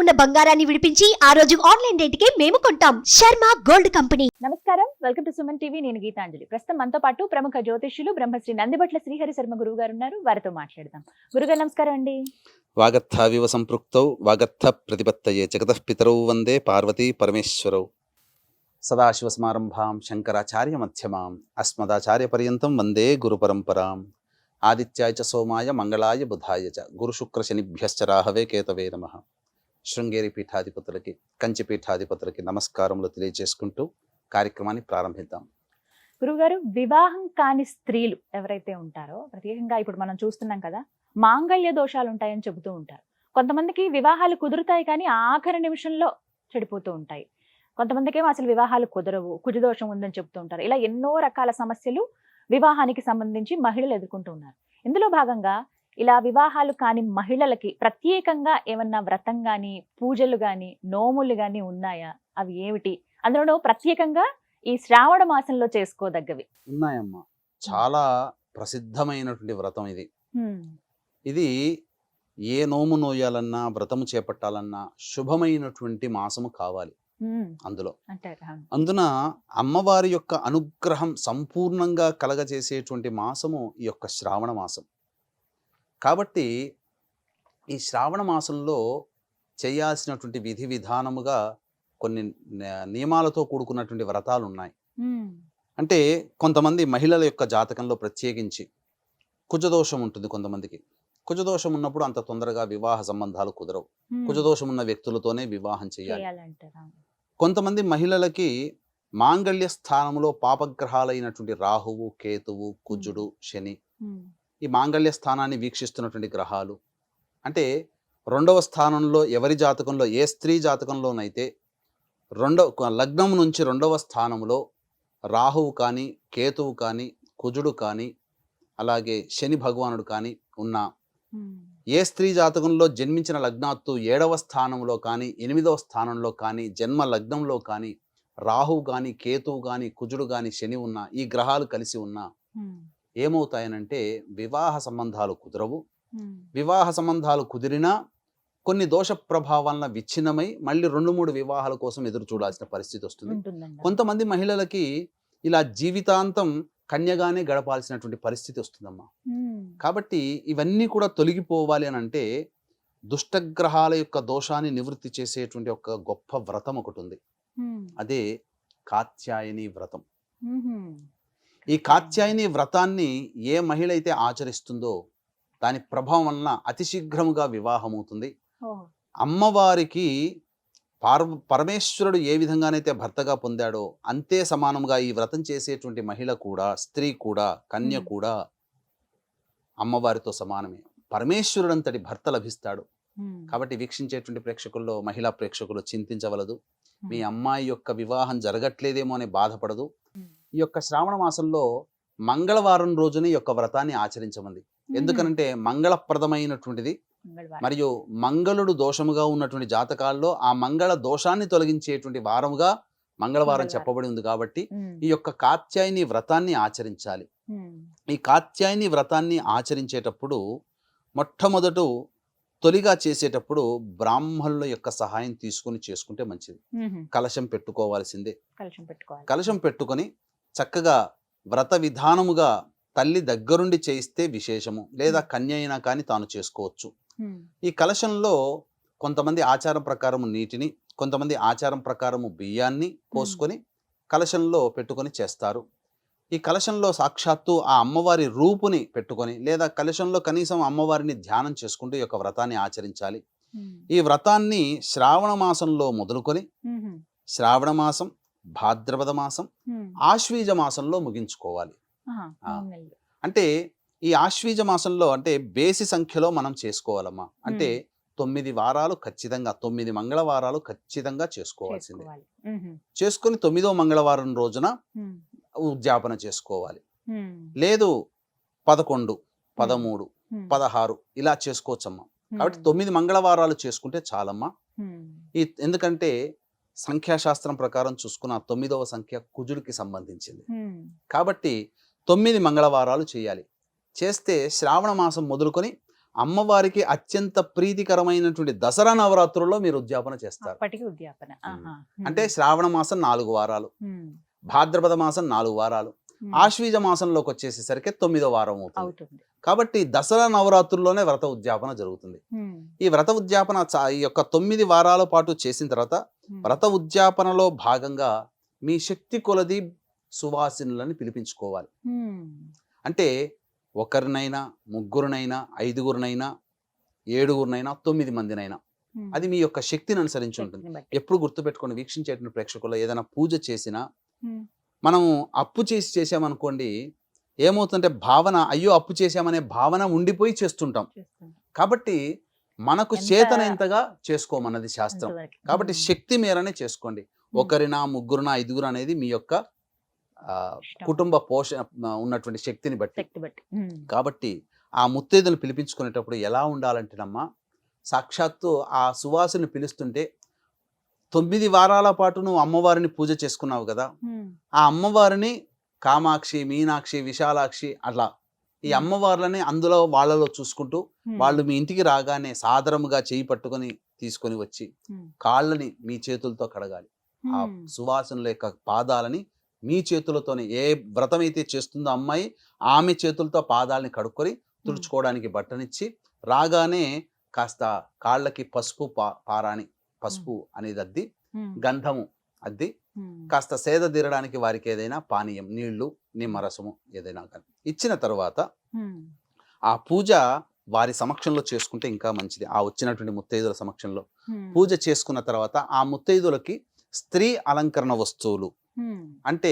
ఉన్న బంగారాన్ని విడిపించి ఆ రోజు ఆన్లైన్ రేటుకే మేము కొంటాం. Sharma gold company. నమస్కారం, వెల్కమ్ టు సుమన్ టీవీ. నేను గీతాంజలి. ప్రస్తుతం మనతో పాటు ప్రముఖ జ్యోతిష్యులు బ్రహ్మశ్రీ నందిబట్ల శ్రీహరి శర్మ గురువు గారు ఉన్నారు. వారితో మాట్లాడదాం. గురుగారు నమస్కారం అండి. వాగర్థావివ సంపృక్తౌ వాగర్థ ప్రతిపత్తయే జగతః పితరౌ వందే పార్వతీ పరమేశ్వరౌ. సదాశివసమారంభాం శంకరాచార్య మధ్యమాం అస్మదాచార్య పర్యంతం వందే గురు పరంపరాం. ఆదిత్యాయ చ సోమాయ మంగళాయ బుధాయ చ గురు శుక్ర శనిభ్యశ్చ రాహవే కేతవే నమః. శృంగేరి పీఠాధిపతులకి, కంచి పీఠాధిపతులకి నమస్కారములు తెలియజేసుకుంటూ కార్యక్రమాన్ని ప్రారంభిద్దాం. గురుగారు, వివాహం కాని స్త్రీలు ఎవరైతే ఉంటారో, ప్రత్యేకంగా ఇప్పుడు మనం చూస్తున్నాం కదా, మాంగళ్య దోషాలు ఉంటాయని చెబుతూ ఉంటారు. కొంతమందికి వివాహాలు కుదురుతాయి కానీ ఆఖరి నిమిషంలో చెడిపోతూ ఉంటాయి. కొంతమందికి ఏమో అసలు వివాహాలు కుదరవు, కుజదోషం ఉందని చెబుతూ ఉంటారు. ఇలా ఎన్నో రకాల సమస్యలు వివాహానికి సంబంధించి మహిళలు ఎదుర్కొంటూ ఉన్నారు. ఇందులో భాగంగా ఇలా వివాహాలు కాని మహిళలకి ప్రత్యేకంగా ఏమన్నా వ్రతం గాని, పూజలు గాని, నోములు గాని ఉన్నాయా? అవి ఏమిటి? అందులో ప్రత్యేకంగా ఈ శ్రావణ మాసంలో చేసుకోదగ్గవి ఉన్నాయమ్మా. చాలా ప్రసిద్ధమైనటువంటి వ్రతం ఇది. ఇది ఏ నోము నోయాలన్నా, వ్రతము చేపట్టాలన్నా శుభమైనటువంటి మాసము కావాలి. అందున అమ్మవారి యొక్క అనుగ్రహం సంపూర్ణంగా కలగజేసేటువంటి మాసము ఈ యొక్క శ్రావణ మాసం. కాబట్టి ఈ శ్రావణ మాసంలో చేయాల్సినటువంటి విధి విధానముగా కొన్ని నియమాలతో కూడుకున్నటువంటి వ్రతాలు ఉన్నాయి. అంటే కొంతమంది మహిళల యొక్క జాతకంలో ప్రత్యేకించి కుజదోషం ఉంటుంది. కొంతమందికి కుజదోషం ఉన్నప్పుడు అంత తొందరగా వివాహ సంబంధాలు కుదరవు. కుజదోషం ఉన్న వ్యక్తులతోనే వివాహం చేయాలి. కొంతమంది మహిళలకి మాంగళ్య స్థానంలో పాపగ్రహాలైనటువంటి రాహువు, కేతువు, కుజుడు, శని, ఈ మాంగళ్య స్థానాన్ని వీక్షిస్తున్నటువంటి గ్రహాలు, అంటే రెండవ స్థానంలో ఎవరి జాతకంలో, ఏ స్త్రీ జాతకంలోనైతే లగ్నం నుంచి రెండవ స్థానంలో రాహువు కానీ, కేతువు కానీ, కుజుడు కానీ, అలాగే శని భగవానుడు కానీ ఉన్న ఏ స్త్రీ జాతకంలో జన్మించిన లగ్నాత్తు 7వ స్థానంలో కానీ, 8వ స్థానంలో కానీ, జన్మ లగ్నంలో కానీ రాహువు కానీ, కేతువు కానీ, కుజుడు కానీ, శని ఉన్న ఈ గ్రహాలు కలిసి ఉన్నా ఏమవుతాయనంటే వివాహ సంబంధాలు కుదరవు. వివాహ సంబంధాలు కుదిరినా కొన్ని దోష ప్రభావాలను విచ్ఛిన్నమై మళ్ళీ 2-3 వివాహాల కోసం ఎదురు చూడాల్సిన పరిస్థితి వస్తుంది. కొంతమంది మహిళలకి ఇలా జీవితాంతం కన్యగానే గడపాల్సినటువంటి పరిస్థితి వస్తుందమ్మా. కాబట్టి ఇవన్నీ కూడా తొలగిపోవాలి అని అంటే దుష్టగ్రహాల యొక్క దోషాన్ని నివృత్తి చేసేటువంటి ఒక గొప్ప వ్రతం ఒకటి ఉంది. అదే కాత్యాయని వ్రతం. ఈ కాత్యాయని వ్రతాన్ని ఏ మహిళ అయితే ఆచరిస్తుందో దాని ప్రభావం వలన అతి శీఘ్రముగా వివాహం అవుతుంది. అమ్మవారికి పరమేశ్వరుడు ఏ విధంగానైతే భర్తగా పొందాడో అంతే సమానంగా ఈ వ్రతం చేసేటువంటి మహిళ కూడా, స్త్రీ కూడా, కన్య కూడా అమ్మవారితో సమానమే. పరమేశ్వరుడు అంతటి భర్త లభిస్తాడు. కాబట్టి వీక్షించేటువంటి ప్రేక్షకుల్లో మహిళా ప్రేక్షకులు చింతించవలదు. మీ అమ్మాయి యొక్క వివాహం జరగట్లేదేమో అని బాధపడదు. ఈ యొక్క శ్రావణ మాసంలో మంగళవారం రోజున ఈ యొక్క వ్రతాన్ని ఆచరించమంది. ఎందుకనంటే మంగళప్రదమైనటువంటిది మరియు మంగళుడు దోషముగా ఉన్నటువంటి జాతకాల్లో ఆ మంగళ దోషాన్ని తొలగించేటువంటి వారముగా మంగళవారం చెప్పబడి ఉంది. కాబట్టి ఈ యొక్క కాత్యాయని వ్రతాన్ని ఆచరించాలి. ఈ కాత్యాయని వ్రతాన్ని ఆచరించేటప్పుడు మొట్టమొదట తొలిగా చేసేటప్పుడు బ్రాహ్మణుల యొక్క సహాయం తీసుకుని చేసుకుంటే మంచిది. కలశం పెట్టుకోవాల్సిందే. కలశం పెట్టుకొని చక్కగా వ్రత విధానముగా తల్లి దగ్గరుండి చేయిస్తే విశేషము, లేదా కన్య అయినా కానీ తాను చేసుకోవచ్చు. ఈ కలశంలో కొంతమంది ఆచారం ప్రకారము నీటిని, కొంతమంది ఆచారం ప్రకారము బియ్యాన్ని పోసుకొని కలశంలో పెట్టుకొని చేస్తారు. ఈ కలశంలో సాక్షాత్తు ఆ అమ్మవారి రూపుని పెట్టుకొని, లేదా కలశంలో కనీసం అమ్మవారిని ధ్యానం చేసుకుంటూ ఈ యొక్క వ్రతాన్ని ఆచరించాలి. ఈ వ్రతాన్ని శ్రావణ మాసంలో మొదలుకొని శ్రావణ మాసం, భాద్రపద మాసం, ఆశ్వీజ మాసంలో ముగించుకోవాలి. అంటే ఈ ఆశ్వీజ మాసంలో అంటే బేసి సంఖ్యలో మనం చేసుకోవాలమ్మా. అంటే 9 వారాలు ఖచ్చితంగా, 9 మంగళవారాలు ఖచ్చితంగా చేసుకోవాల్సిందే. చేసుకుని 9వ మంగళవారం రోజున ఉద్యాపన చేసుకోవాలి. లేదు 11, 13, 16 ఇలా చేసుకోవచ్చమ్మా. కాబట్టి 9 మంగళవారాలు చేసుకుంటే చాలమ్మా. ఎందుకంటే సంఖ్యాశాస్త్రం ప్రకారం చూసుకున్న 9వ సంఖ్య కుజుడికి సంబంధించింది. కాబట్టి 9 మంగళవారాలు చేయాలి. చేస్తే శ్రావణ మాసం మొదలుకొని అమ్మవారికి అత్యంత ప్రీతికరమైనటువంటి దసరా నవరాత్రుల్లో మీరు ఉద్యాపన చేస్తారు. అప్పటికి ఉద్యాపన. ఆహా. అంటే శ్రావణ మాసం 4 వారాలు, ఉమ్. భాద్రపద మాసం 4 వారాలు, ఉమ్. ఆశ్వీజ మాసంలోకి వచ్చేసేసరికి 9వ వారం అవుతుంది. అవుతుంది. కాబట్టి దసరా నవరాత్రుల్లోనే వ్రత ఉద్యాపన జరుగుతుంది. ఉమ్. ఈ వ్రత ఉద్యాపన ఈ యొక్క 9 వారాల పాటు చేసిన తర్వాత ఉమ్. వ్రత ఉద్యాపనలో భాగంగా మీ శక్తి కొలది సువాసినులని పిలిపించుకోవాలి. ఉమ్. అంటే ఒకరినైనా, ముగ్గురునైనా, 5గురినైనా, 7గురినైనా, 9 మందినైనా, ఉమ్. అది మీ యొక్క శక్తిని అనుసరించి ఉంటుంది. శక్తిని బట్టి. ఎప్పుడు గుర్తుపెట్టుకొని వీక్షించేటువంటి ప్రేక్షకుల్లో ఏదైనా పూజ చేసినా ఉమ్. మనం అప్పు చేసామనుకోండి, ఏమవుతుందంటే భావన, అయ్యో అప్పు చేసామనే భావన ఉండిపోయి చేస్తుంటాం. చేస్తాం. కాబట్టి మనకు ఎంత- చేతనైంతగా చేసుకోమన్నది శాస్త్రం. అంతవరకు. కాబట్టి ఉమ్. శక్తి మేరనే చేసుకోండి. ఒకరినా, ముగ్గురునా, 5గురు అనేది మీ యొక్క ఇష్టం. కుటుంబ పోషణ ఉన్నటువంటి శక్తిని బట్టి. శక్తి బట్టి. ఉమ్. కాబట్టి ఆ ముత్తైదులు పిలిపించుకునేటప్పుడు ఎలా ఉండాలంటేనమ్మా, సాక్షాత్తు ఆ సువాసుని పిలుస్తుంటే 9 వారాల పాటు నువ్వు అమ్మవారిని పూజ చేసుకున్నావు కదా, ఉమ్. ఆ అమ్మవారిని కామాక్షి, మీనాక్షి, విశాలాక్షి అట్లా ఈ అమ్మవార్లని అందులో వాళ్ళలో చూసుకుంటూ ఉమ్. వాళ్ళు మీ ఇంటికి రాగానే సాదరముగా చేయి పట్టుకొని తీసుకొని వచ్చి ఉమ్. కాళ్ళని మీ చేతులతో కడగాలి. ఆ ఉమ్. సువాసనల యొక్క పాదాలని మీ చేతులతోనే, ఏ వ్రతం అయితే చేస్తుందో అమ్మాయి ఆమె చేతులతో పాదాలని కడుక్కొని తుడుచుకోవడానికి బట్టనిచ్చి రాగానే కాస్త కాళ్ళకి పసుపు పారాని, పసుపు అనేది అద్ది, ఉమ్. గంధము అద్ది, ఉమ్. కాస్త సేద తీరడానికి వారికి ఏదైనా పానీయం, నీళ్లు, నిమ్మరసము ఏదైనా కానీ ఇచ్చిన తర్వాత ఉమ్. ఆ పూజ వారి సమక్షంలో చేసుకుంటే ఇంకా మంచిది. ఆ వచ్చినటువంటి ముత్తైదుల సమక్షంలో ఉమ్. పూజ చేసుకున్న తర్వాత ఆ ముత్తైదులకి స్త్రీ అలంకరణ వస్తువులు ఉమ్. అంటే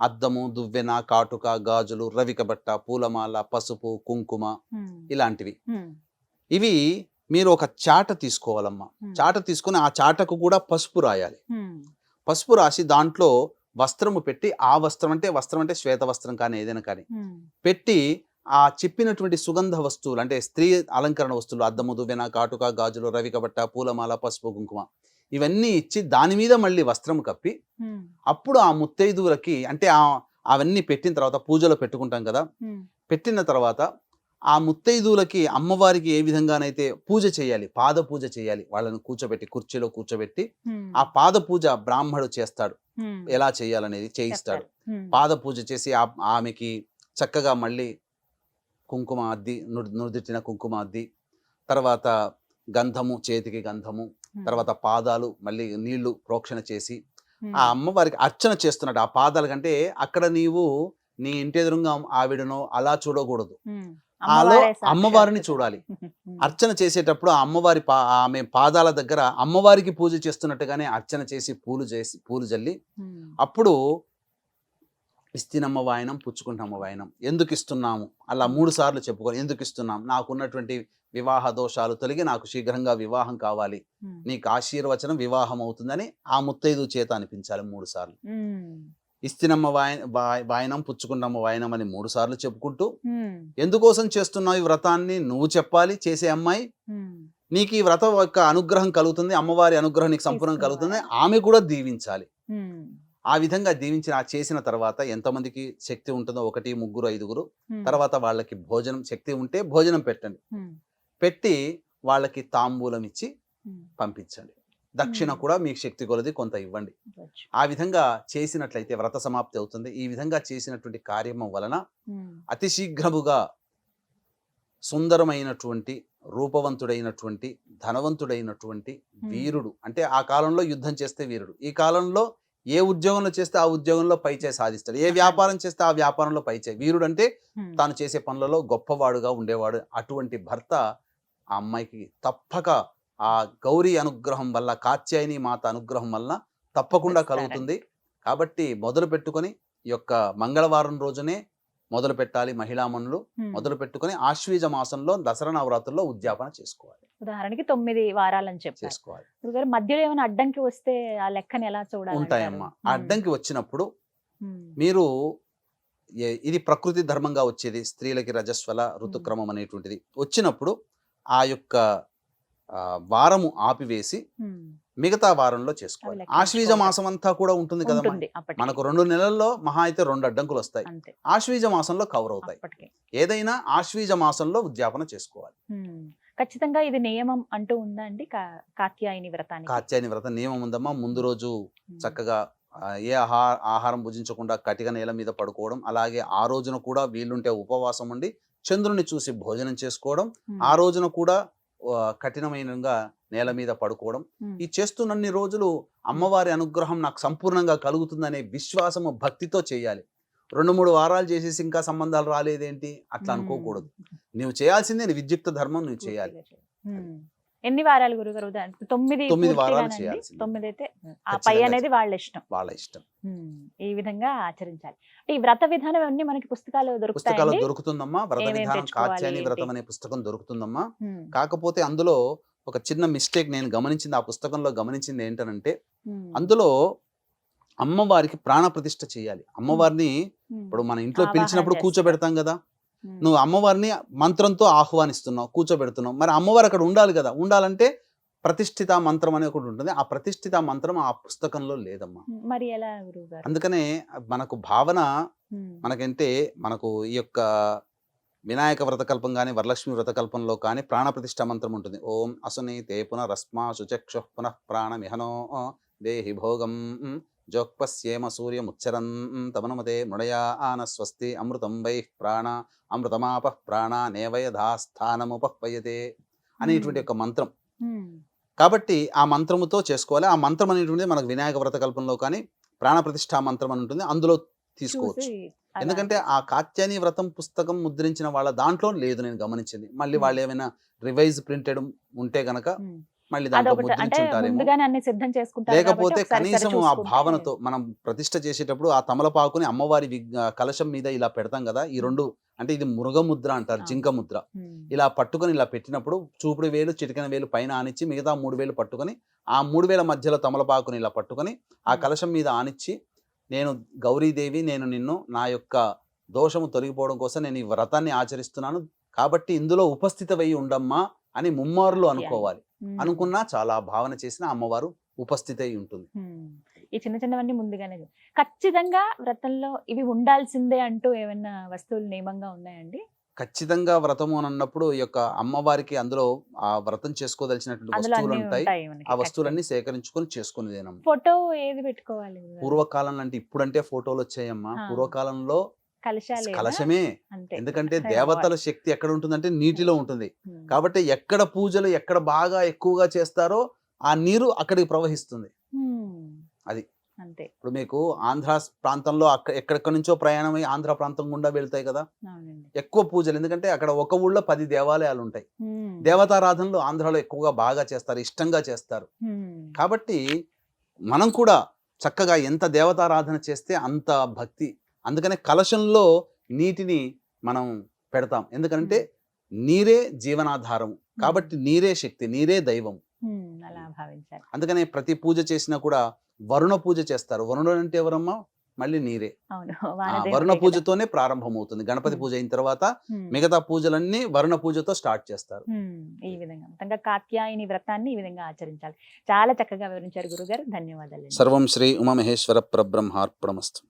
అద్దము, దువ్వెన, కాటుక, గాజులు, రవిక బట్ట, పూలమాల, పసుపు, కుంకుమ ఉమ్. ఇలాంటివి, ఉమ్. ఇవి మీరు ఒక చాట తీసుకోవాలమ్మా. ఉమ్. చాట తీసుకొని ఆ చాటకు కూడా పసుపు రాయాలి. ఉమ్. పసుపు రాసి దాంట్లో వస్త్రము పెట్టి, ఆ వస్త్రం అంటే శ్వేత వస్త్రం కానీ ఏదైనా కానీ ఉమ్. పెట్టి, ఆ చెప్పినటువంటి సుగంధ వస్తువులు అంటే స్త్రీ అలంకరణ వస్తువులు అద్దము, దువ్వెన, కాటుక, గాజులు, రవిక బట్ట, పూలమాల, పసుపు, కుంకుమ ఇవన్నీ ఇచ్చి దాని మీద మళ్ళీ వస్త్రం కప్పి ఉమ్. అప్పుడు ఆ ముత్తైదువులకి అంటే అవన్నీ పెట్టిన తర్వాత పూజలో పెట్టుకుంటాం కదా, ఉమ్. పెట్టిన తర్వాత ఆ ముత్తైదువులకి అమ్మవారికి ఏ విధంగానైతే పూజ చేయాలి, పాద పూజ చేయాలి, వాళ్ళని కూర్చోబెట్టి కుర్చీలో కూర్చోబెట్టి ఉమ్. ఆ పాద పూజ బ్రాహ్మడు చేస్తాడు. ఉమ్. ఎలా చేయాలనేది చేయిస్తాడు. చెప్తారు. ఉమ్. పాద పూజ చేసి ఆమెకి చక్కగా మళ్ళీ కుంకుమ అద్ది, నుదిటిన కుంకుమ అద్ది, తర్వాత గంధము, చేతికి గంధము, ఉమ్. తర్వాత పాదాలు మళ్ళీ నీళ్లు ప్రోక్షణ చేసి ఉమ్. ఆ అమ్మవారికి అర్చన చేస్తున్నాడు. ఆ పాదాల కంటే అక్కడ నీవు నీ ఇంటి ఎదురుగా ఆవిడనో అలా చూడకూడదు, ఉమ్. ఆలో అమ్మవారే సాక్షాత్తు. అమ్మవారిని చూడాలి. ఉమ్. అర్చన చేసేటప్పుడు ఆ అమ్మవారి ఆమె పాదాల దగ్గర అమ్మవారికి పూజ చేస్తున్నట్టుగానే అర్చన చేసి పూలు జల్లి ఉమ్. అప్పుడు ఇస్తినమ్మ వాయనం, పుచ్చుకుంటమ్మ వాయనం ఎందుకు ఇస్తున్నాము అలా 3 సార్లు చెప్పుకొని, ఎందుకు ఇస్తున్నాం, నాకున్నటువంటి వివాహ దోషాలు తొలగి నాకు శీఘ్రంగా వివాహం కావాలి, ఉమ్. నీకు ఆశీర్వచనం వివాహం అవుతుందని ఆ ముత్తైదు చేత అనిపించాలి 3 సార్లు. ఉమ్. ఇస్తినమ్మ వాయనం, పుచ్చుకుంటమ్మ వాయనం అని 3 సార్లు చెప్పుకుంటూ ఉమ్. ఎందుకోసం చేస్తున్నావు ఈ వ్రతాన్ని నువ్వు చెప్పాలి. చేసే అమ్మాయి ఉమ్. నీకు ఈ వ్రతం యొక్క అనుగ్రహం కలుగుతుంది, అమ్మవారి అనుగ్రహం నీకు సంపూర్ణంగా కలుగుతుంది, ఆమె కూడా దీవించాలి. ఉమ్. ఆ విధంగా దీవించిన చేసిన తర్వాత ఎంతమందికి శక్తి ఉంటుందో 1, 3, 5గురు ఉమ్. తర్వాత వాళ్ళకి భోజనం శక్తి ఉంటే భోజనం పెట్టండి. ఉమ్. పెట్టి వాళ్ళకి తాంబూలం ఇచ్చి ఉమ్. పంపించండి. దక్షిణ కూడా మీకు శక్తి కొలది కొంత ఇవ్వండి. ఇవ్వచ్చు. ఆ విధంగా చేసినట్లయితే వ్రత సమాప్తి అవుతుంది. ఈ విధంగా చేసినటువంటి కార్యము వలన ఉమ్. అతి శీఘ్రముగా సుందరమైనటువంటి, రూపవంతుడైనటువంటి, ధనవంతుడైనటువంటి వీరుడు, అంటే ఆ కాలంలో యుద్ధం చేస్తే వీరుడు, ఈ కాలంలో ఏ ఉద్యోగంలో చేస్తే ఆ ఉద్యోగంలో పైచే సాధిస్తాడు, ఏ వ్యాపారం చేస్తే ఆ వ్యాపారంలో పైచే. వీరుడు అంటే ఉమ్. తాను చేసే పనులలో గొప్పవాడుగా ఉండేవాడు. అటువంటి భర్త ఆ అమ్మాయికి తప్పక ఆ గౌరీ అనుగ్రహం వల్ల, కాత్యాయని మాత అనుగ్రహం వల్ల తప్పకుండా కలుగుతుంది. కాబట్టి మొదలు పెట్టుకొని ఈ యొక్క మంగళవారం రోజునే మొదలు పెట్టాలి. మహిళామణులు ఉమ్. మొదలు పెట్టుకొని ఆశ్వీజ మాసంలో దసరా నవరాత్రుల్లో ఉద్యాపన చేసుకోవాలి. ఉదాహరణకి 9 వారాలని చెప్పారు. చేసుకోవాలి. గురుగారు, మధ్యలో ఏమైనా అడ్డంకి వస్తే ఆ లెక్కని ఎలా చూడాలి? ఉంటాయమ్మా. అడ్డంకి వచ్చినప్పుడు ఉమ్. మీరు ఇది ప్రకృతి ధర్మంగా వచ్చేది, స్త్రీలకి రజస్వల ఋతుక్రమం అనేటువంటిది వచ్చినప్పుడు ఆ యొక్క వారము ఆపివేసి ఉమ్. మిగతా వారంలో చేసుకోవాలి. లెక్కించుకోవాలి. ఆశ్వీజ మాసం అంతా కూడా ఉంటుంది కదా ఉంటుంది అప్పటికి. మనకు 2 నెలల్లో మహా అయితే 2 అడ్డంకులు వస్తాయి. అంతే ఆశ్వీజ మాసంలో కవర్ అవుతాయి. అప్పటికి. ఏదైనా ఆశ్వీజ మాసంలో ఉద్యాపన చేసుకోవాలి. ఖచ్చితంగా ఇది నియమం అంటూ ఉందా అండి కాత్యాయని వ్రతానికి? కాత్యాయని వ్రతం నియమం ఉందమ్మా. ముందు రోజు చక్కగా ఏ ఆహారం భుజించకుండా కటిక నేల మీద పడుకోవడం, అలాగే ఆ రోజున కూడా వీలుంటే ఉపవాసం ఉండి చంద్రుని చూసి భోజనం చేసుకోవడం, ఆ రోజున కూడా కఠినమైనగా నేల మీద పడుకోవడం. ఈ చేస్తున్నన్ని రోజులు అమ్మవారి అనుగ్రహం నాకు సంపూర్ణంగా కలుగుతుందనే విశ్వాసము భక్తితో చేయాలి. 2-3 వారాలు చేసేసి ఇంకా సంబంధాలు రాలేదేంటి అట్లా అనుకోకూడదు. నువ్వు చేయాల్సిందే నీ విద్యుక్త ధర్మం నువ్వు చేయాలి. ఎన్ని వారాలు గురుగారు? 9 వారాలు చేయాల్సిందే. 9 అయితే ఆ పై అనేది వాళ్ళ ఇష్టం. ఈ విధంగా ఆచరించాలి. ఈ వ్రత విధానం అన్ని మనకి పుస్తకాలు దొరుకుతుందమ్మా. వ్రత విధానం కాత్యాయని వ్రతం అనే పుస్తకం దొరుకుతుందమ్మా. కాకపోతే అందులో ఒక చిన్న మిస్టేక్ నేను గమనించింది, ఆ పుస్తకంలో గమనించింది ఏంటనంటే, అందులో అమ్మవారికి ప్రాణ ప్రతిష్ఠ చేయాలి. అమ్మవారిని ఇప్పుడు మన ఇంట్లో పిలిచినప్పుడు కూర్చోబెడతాం కదా, నువ్వు అమ్మవారిని మంత్రంతో ఆహ్వానిస్తున్నావు, కూర్చోబెడుతున్నావు. మరి అమ్మవారు అక్కడ ఉండాలి కదా. ఉండాలంటే ప్రతిష్ఠిత మంత్రం అనే ఒకటి ఉంటుంది. ఆ ప్రతిష్ఠిత మంత్రం ఆ పుస్తకంలో లేదమ్మా. మరి ఎలా గురువుగారు? అందుకనే మనకు భావన మనకంటే మనకు ఈ యొక్క వినాయక వ్రతకల్పం కానీ వరలక్ష్మి వ్రతకల్పంలో కానీ ప్రాణప్రతిష్ఠ మంత్రం ఉంటుంది. ఓం అసుని తే పునరస్మా శుచక్షు పునః ప్రాణమిహనో దేహి భోగం జోక్పస్యేమ సూర్యముచ్చరం తమనుమతే మృడయా ఆన స్వస్తి అమృతం వై ప్రాణ అమృతమాపః ప్రాణ నేవయధాస్థానముపహ్వయతే అనేటువంటి ఒక మంత్రం. కాబట్టి ఆ మంత్రముతో చేసుకోవాలి. ఆ మంత్రం అనేటువంటిది మనకు వినాయక వ్రతకల్పంలో కానీ ప్రాణప్రతిష్ఠా మంత్రం అని ఉంటుంది, అందులో తీసుకోవచ్చు. ఎందుకంటే ఆ కాత్యాయని వ్రతం పుస్తకం ముద్రించిన వాళ్ళ దాంట్లో లేదు, నేను గమనించింది. మళ్ళీ వాళ్ళు ఏమైనా రివైజ్ ప్రింటెడ్ ఉంటే గనక మళ్ళీ దాంట్లో ముద్రించుంటారేమో, లేకపోతే కనీసం ఆ భావనతో మనం ప్రతిష్ఠ చేసేటప్పుడు ఆ తమలపాకుని అమ్మవారి కలశం మీద ఇలా పెడతాం కదా. ఈ 2 అంటే ఇది మృగముద్ర అంటారు, జింక ముద్ర. ఇలా పట్టుకొని ఇలా పెట్టినప్పుడు చూపుడు వేలు చిటికెన వేలు పైన ఆనిచ్చి మిగతా 3 వేలు పట్టుకొని ఆ 3 వేల మధ్యలో తమలపాకుని ఇలా పట్టుకొని ఆ కలశం మీద ఆనిచ్చి, నేను గౌరీదేవి, నేను నిన్ను నా యొక్క దోషము తొలగిపోవడం కోసం నేను ఈ వ్రతాన్ని ఆచరిస్తున్నాను కాబట్టి ఇందులో ఉపస్థితమై ఉండమ్మా అని ముమ్మారులు అనుకోవాలి. అనుకున్నా చాలా భావన చేసిన అమ్మవారు ఉపస్థితి అయి ఉంటుంది. ఈ చిన్న చిన్నవన్నీ ముందుగానే ఖచ్చితంగా వ్రతంలో ఇవి ఉండాల్సిందే అంటూ ఏమైనా వస్తువులు నియమంగా ఉన్నాయండి? ఖచ్చితంగా వ్రతము అని అన్నప్పుడు ఈ యొక్క అమ్మవారికి అందులో ఆ వ్రతం చేసుకోదలిచినటువంటి వస్తువులు ఉంటాయి. ఆ వస్తువులన్నీ సేకరించుకొని చేసుకునేదేనమ్మా. ఫోటో ఏది పెట్టుకోవాలి? పూర్వకాలంలో అంటే ఇప్పుడంటే ఫోటోలు వచ్చాయమ్మా. పూర్వకాలంలో కలశమే. ఎందుకంటే దేవతల శక్తి ఎక్కడ ఉంటుందంటే నీటిలో ఉంటుంది. కాబట్టి ఎక్కడ పూజలు ఎక్కడ బాగా ఎక్కువగా చేస్తారో ఆ నీరు అక్కడికి ప్రవహిస్తుంది. అది అంతే. ఇప్పుడు మీకు ఆంధ్ర ప్రాంతంలో ఎక్కడెక్కడి నుంచో ప్రయాణమై ఆంధ్ర ప్రాంతం గుండా వెళ్తాయి కదా ఎక్కువ పూజలు. ఎందుకంటే అక్కడ ఒక ఊళ్ళో 10 దేవాలయాలు ఉంటాయి. దేవతారాధనలు ఆంధ్రాలో ఎక్కువగా బాగా చేస్తారు, ఇష్టంగా చేస్తారు. కాబట్టి మనం కూడా చక్కగా ఎంత దేవతారాధన చేస్తే అంత భక్తి. అందుకనే కలశంలో నీటిని మనం పెడతాం. ఎందుకంటే నీరే జీవనాధారం కాబట్టి నీరే శక్తి, నీరే దైవం. అలా భావించాలి. అందుకనే ప్రతి పూజ చేసినా కూడా వరుణ పూజ చేస్తారు. వరుణుడు అంటే ఎవరమ్మా? మళ్ళీ నీరే. వరుణ పూజతోనే ప్రారంభమవుతుంది. గణపతి పూజ అయిన తర్వాత మిగతా పూజలన్నీ వరుణ పూజతో స్టార్ట్ చేస్తారు. ఈ విధంగా మొత్తంగా కాత్యాయని వ్రతాన్ని ఈ విధంగా ఆచరించాలి. చాలా చక్కగా వివరించారు గురుగారు. ధన్యవాదాలు. సర్వం శ్రీ ఉమామహేశ్వర పరబ్రహ్మార్పణమస్తు.